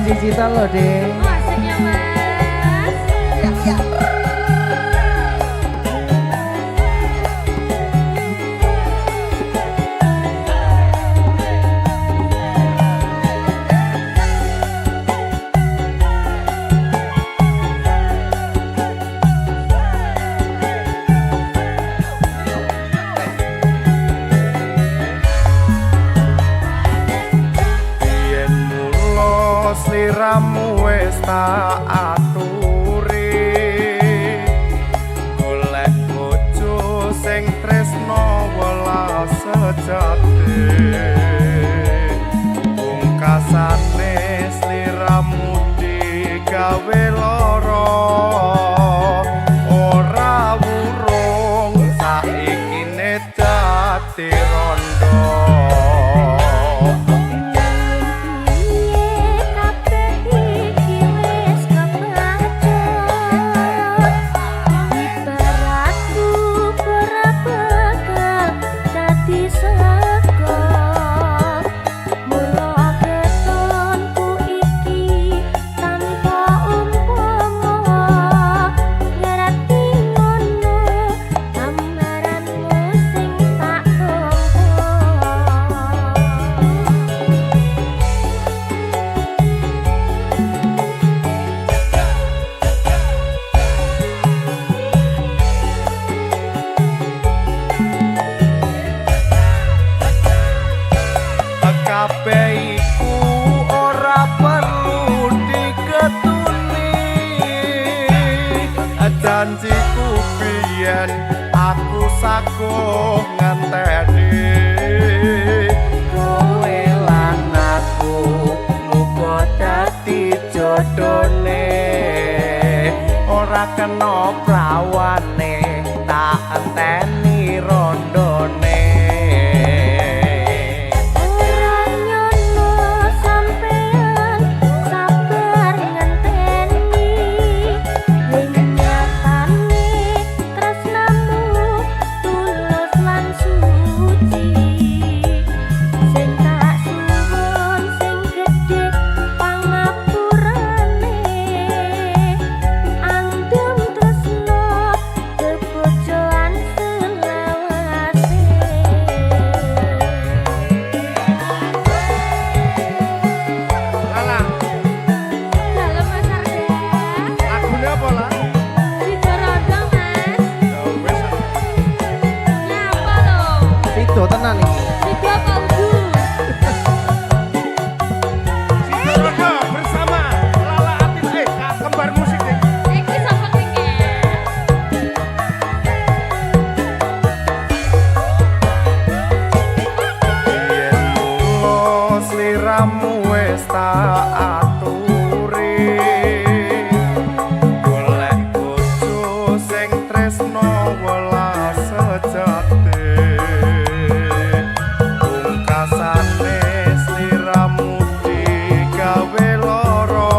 digital loh deh. Oh, asik ya mas. Ya. Sliramu wis tak aturi golek bojo sing tresno welas sejati pungkasane sliramu digawe lara ora wurung saiki ne dadi rondo. Kabeh iku ora perlu diketuni janjiku biyen aku saguh ngenteni kowe lan aku muga dadi jodhone ora kena prawane tak enteni rondone. Tenan iki. Tiga Paudu. Sidoarjo bersama Lala Atis kembar musik deh. Iki sapa iki? Yen mulo sliramu wis tak aturi golek bojo sing tresno welas sejati pungkasane sliramu digawe lara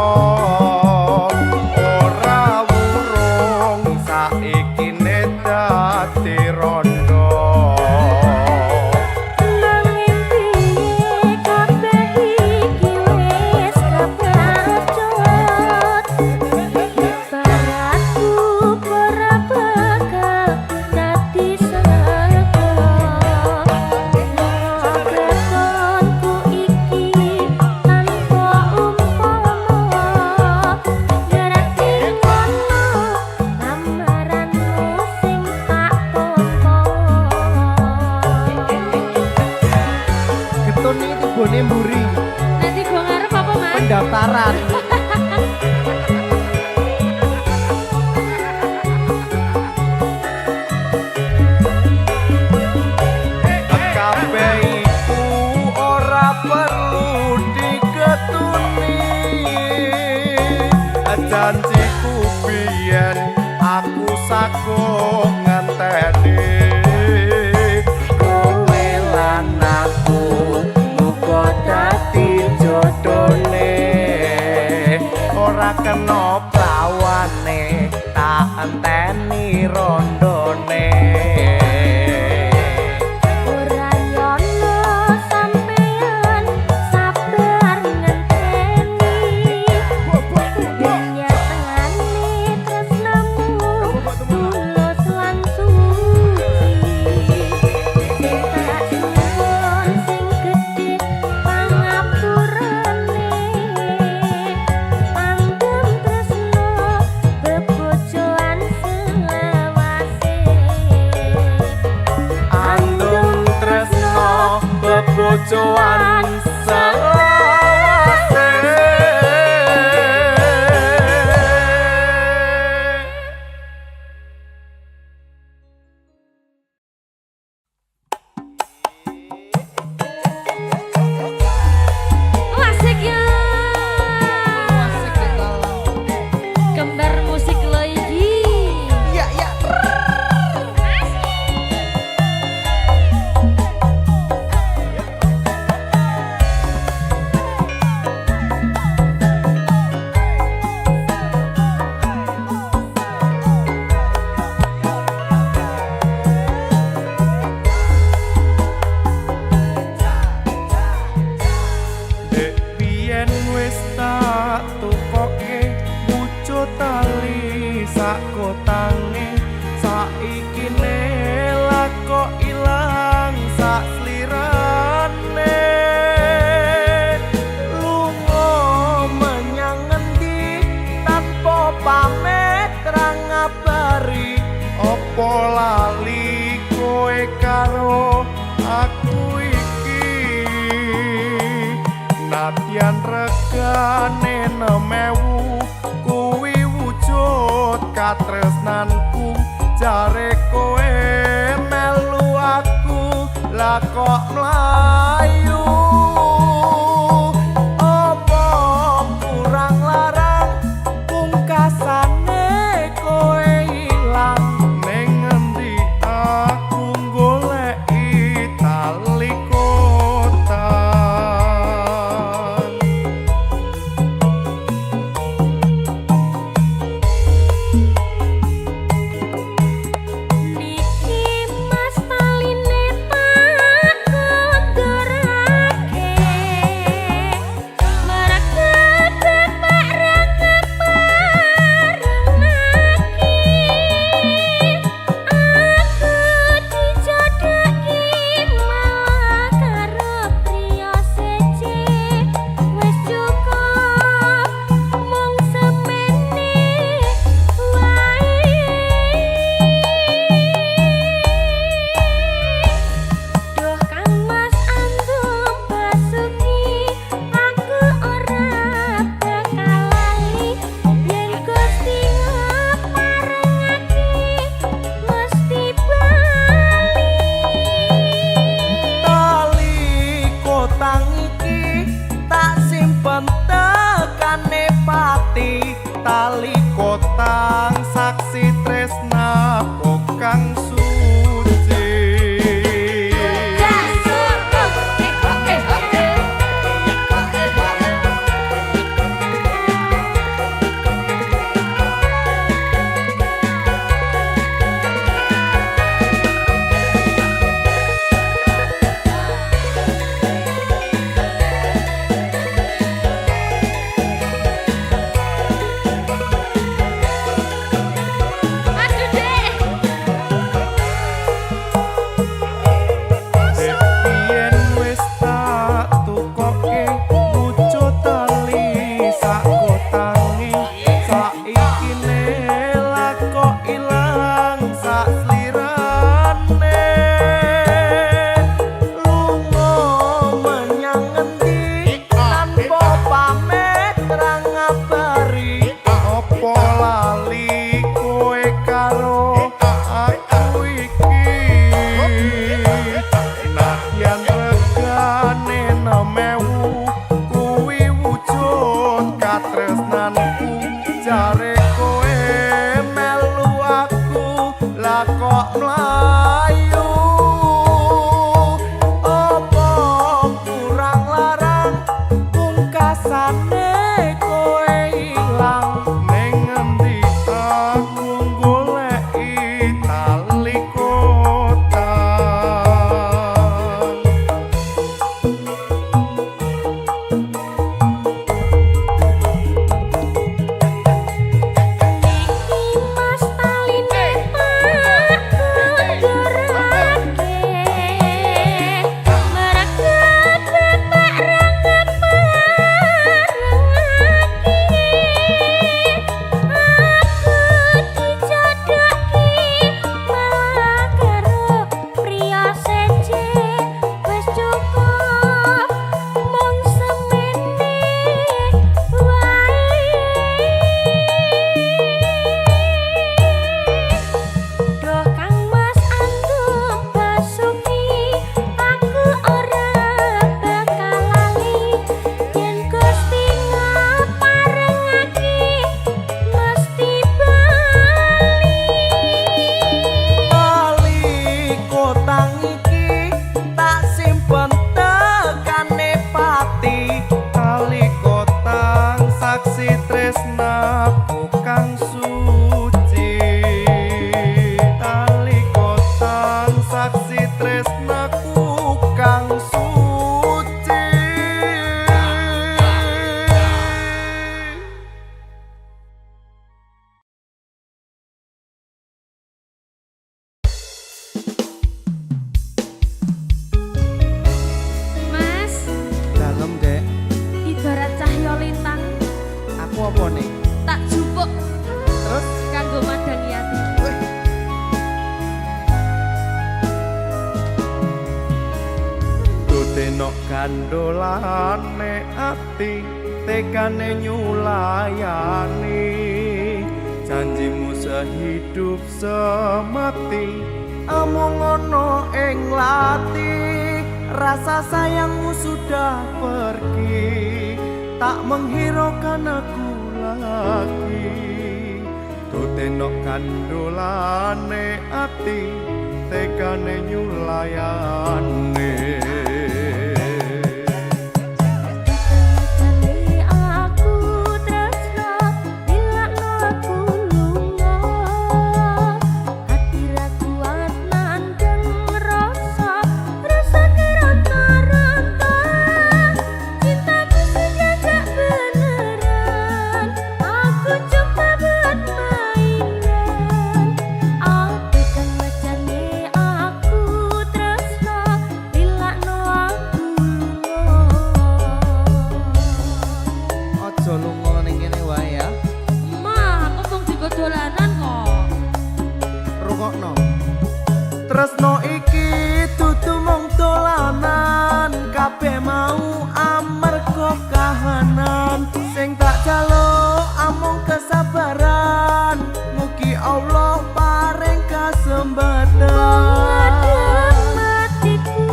ora wurung saiki ne dadi rondo. Bone mburi Nanti gua ngarep apa mas? pendaftaran. Kabeh iku ora perlu diketuni janjiku biyen aku saguh ngenteni kowe lan aku muga dadi jodhone ora kena prawane tak enteni rondone. Ora nyono sampean sabar ngenteni bojoan selawase. Asik ya. Kembar musik lo iki. Ya ya. Dek biyen wis tak tukoke wujud tali sak kotange, saiki nelak kok ilang sak slirane. Lunga menyang ngendi tanpa pamit ra ngabari, opo lali kowe karo aku iki. Nadyan regane 6.000 kuwi wujud katresnanku, jare kowe melu aku lah kok mlayu. Apa kurang larang pungkasane kowe ilang, ning ngendi aku goleki tali kotan. Niki mas taline tak kondorake, marak ketepak rangan bareng lagi. Aku dijodohi malah karo priya seje, wis cukup mung semene wae. Duh Kang Mas Antum Basuki, aku ora bakal lali yen Gusti ngeparengake mesti bali. Tali kotang iki tak simpen tekane pati, tali kotang saksi tresna kang suci. Aduh dek. Biyen wis tak tukoke wujud tali sak kotange, saiki nelak kok ilang sak slirane. Lunga menyang ngendi tanpa pamit ra ngabari, opo lali kowe karo aku iki. Nadyan regane 6.000 kuwi wujud katresnanku, jare kowe melu aku lah kok mlayu. Apa kurang larang pungkasane kowe ilang, ning ngendi aku goleki tali kotan. Niki mas taline tak Nok gandolane ati tekane nyulayani janjimu sehidup semati amung ono ing lati rasa sayangmu sudah pergi tak menghiraukan aku lagi tutenok gandolane ati tekane nyulayani Tresno iki dudu mung dolanan kabeh mau amarga kahanan sing tak jaluk amung kesabaran mugi Allah paring kasembatan matiku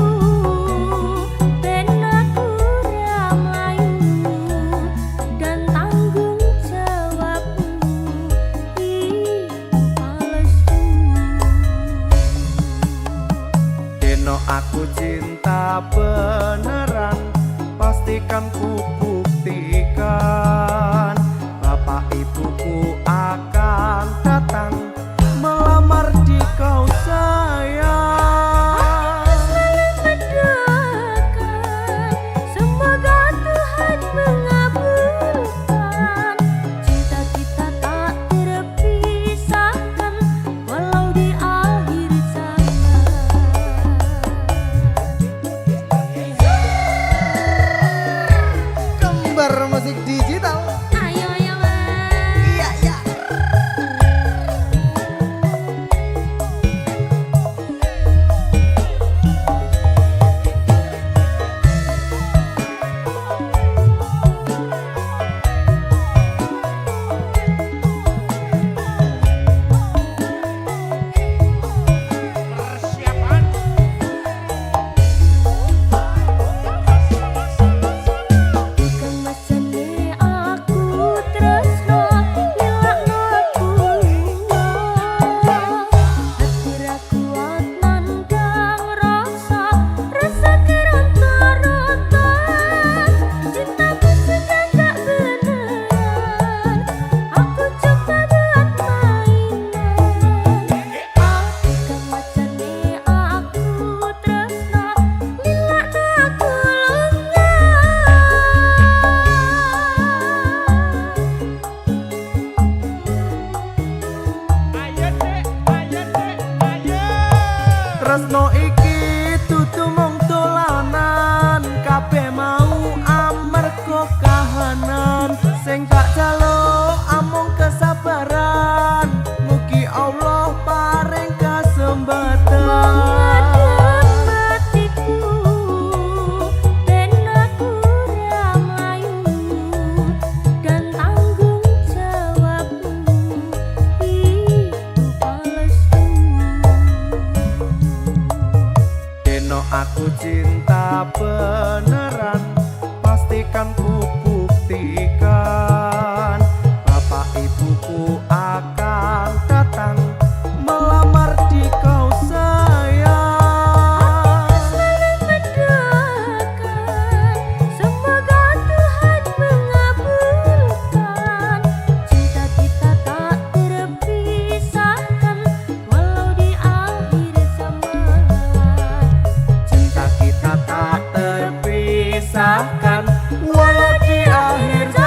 ben aku ora mlayu dan tanggung jawabmu Deno aku cinta beneran pastikan ku buktikan bapak ibuku akan datang melamar di kau sayang semoga Tuhan mengabulkan cinta kita tak terpisahkan walau di akhir Kembar musik digital. ayo ya mas Iya iya. Kemesane aku tresno nilakno aku hati ra kuat nandang rasa keronta-ronta cintaku sudah gak beneran aku coba buat mainan kemesane aku tresno nilakno aku Tresno iki dudu mung dolanan kabeh mau amarga kahanan sing tak jaluk amung kesabaran mugi Allah paring kasembatan matiku ben aku ora mlayu dan tanggung jawabmu hidup palsu Deno aku cinta beneran pastikan ku buktikan bapak ibuku akan datang melamar di kau sayang semoga Tuhan mengabulkan cinta kita tak terpisahkan walau di akhir zaman cinta kita tak terpisahkan walau di akhir zaman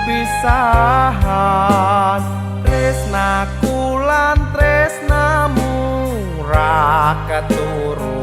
pisahan tresnaku lan tresnamu ra keturu